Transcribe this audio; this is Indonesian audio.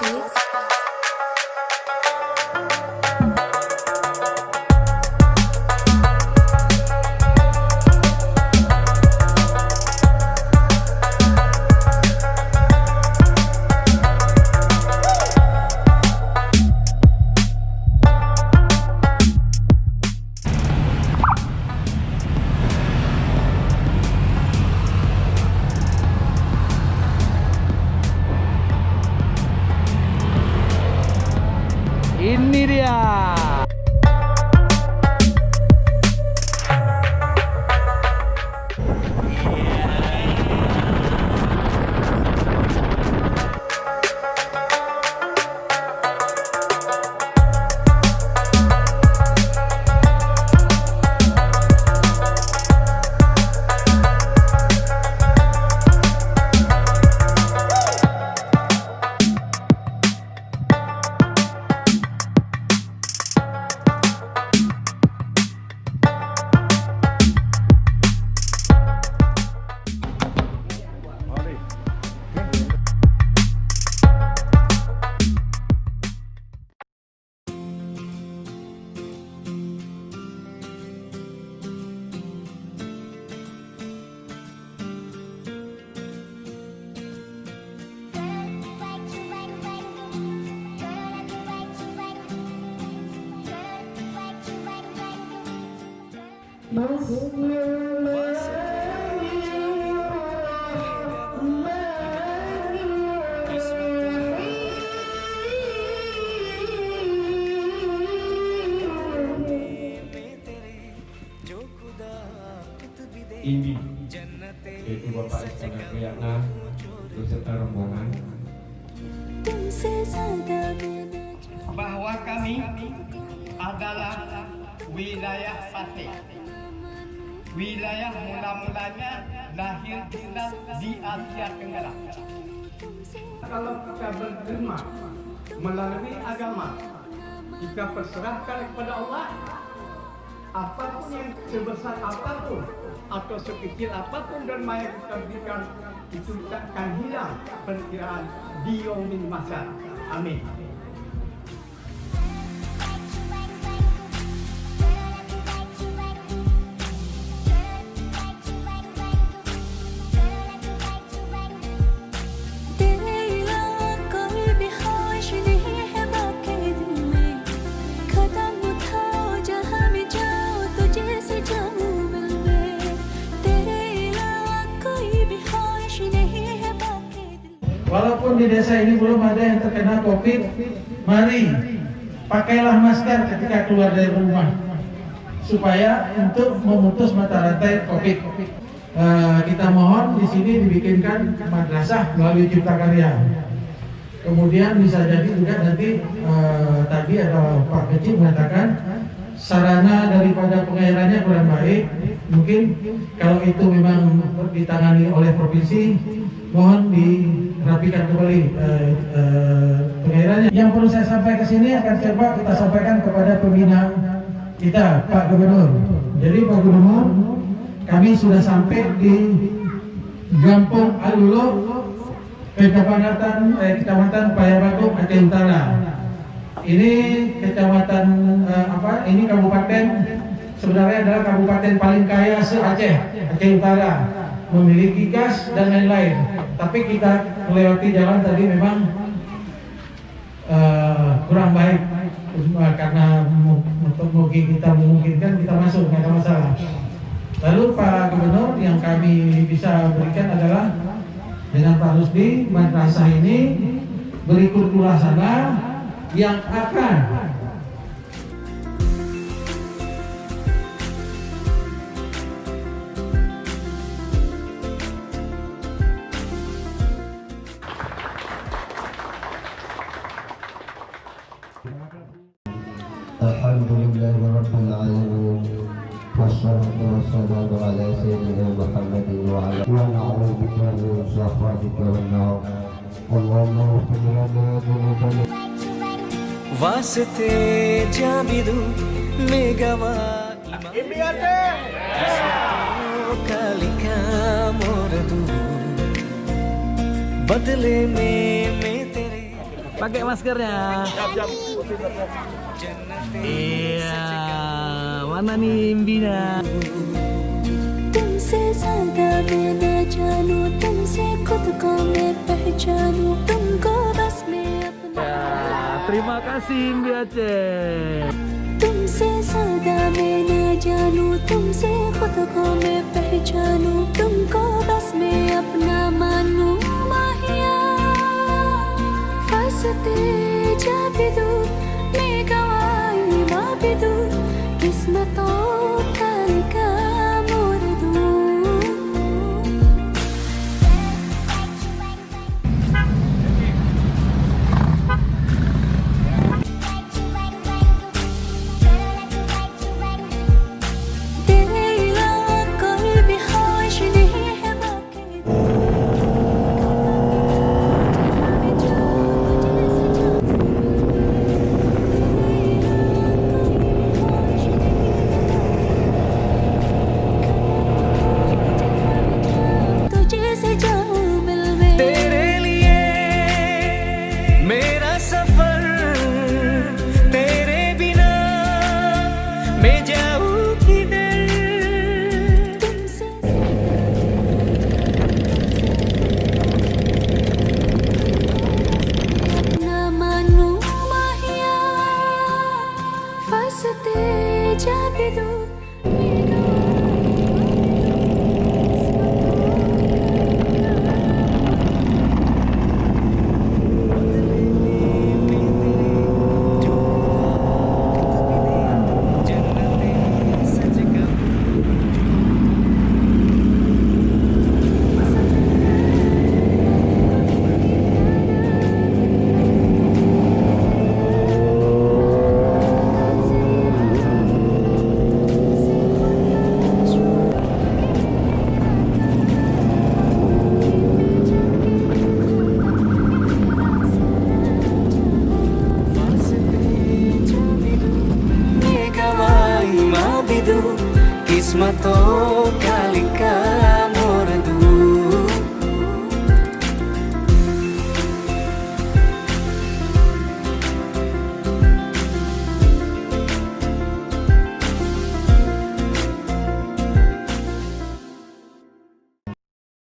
Beats. Ini dia. Ini yaitu Bapak Iskandar Priyatna beserta rombongan bahwa kami adalah wilayah Fatih. Wilayah mula-mulanya lahir tinggal di Asia Tenggara. Kalau kita berderma melalui agama, kita perserahkan kepada Allah, apapun yang sebesar apapun atau sekecil apapun derma yang kita berikan, itu takkan hilang perkiraan di yaumil masar. Amin. Walaupun di desa ini belum ada yang terkena COVID, mari pakailah masker ketika keluar dari rumah supaya untuk memutus mata rantai COVID. Kita mohon di sini dibikinkan madrasah melalui Cipta Karya. Kemudian bisa jadi juga nanti tadi ada Pak Kecil mengatakan sarana daripada pengairannya kurang baik. Mungkin kalau itu memang ditangani oleh provinsi, mohon dirapikan kembali pengairannya. Yang perlu saya sampaikan ke sini akan coba kita sampaikan kepada pembina kita, Pak Gubernur. Jadi Pak Gubernur, kami sudah sampai di Gampung Alulo, Kecamatan Payabagung, Aceh Utara. Ini kecamatan Ini kabupaten sebenarnya adalah kabupaten paling kaya se-Aceh, Aceh Utara, memiliki gas dan lain-lain. Tapi kita melewati jalan tadi memang kurang baik karena untuk kita memungkinkan kita masuk, nggak ada masalah. Lalu Pak Gubernur, yang kami bisa berikan adalah dengan Pak Rusdi, madrasah ini berikut pelaksana yang akan Alhamdulillah Rabbil Alamin. Wassalatu wassalamu ala sayyidina Muhammadin wa ala na'udzu bika min syarrika wan nar. Allahumma ighfir lana dhunubana वास्ते जाबिदु मेगावा कालिका मोरदू बदले में तेरे Pakai maskernya. Iya. Mana nih Mbina? तुमसे ज्यादा मैं न जानूं तुमसे खुद को मैं पहचानूं तुमको बस मैं अपना Ya, terima kasih Mbi Aceh. तुमसे ज्यादा मैं न जानूं तुमसे खुद को मैं पहचानूं तुमको बस मैं अपना मानूं माहिया फंसते जाबिदू मैं गवाई माबिदू किस्मतों का लिखा मोड़ दूं तेरे अलावा कोई भी ख्वाहिश नहीं है बाकी तुझे से जाऊं मिल में तेरे लिए मेरा सफर तेरे बिना मैं जाऊं किधर तुमसे ना मानूं माहिया फंसते जाबिदू मैं मैं गवाई माबिदू किस्मतों का लिखा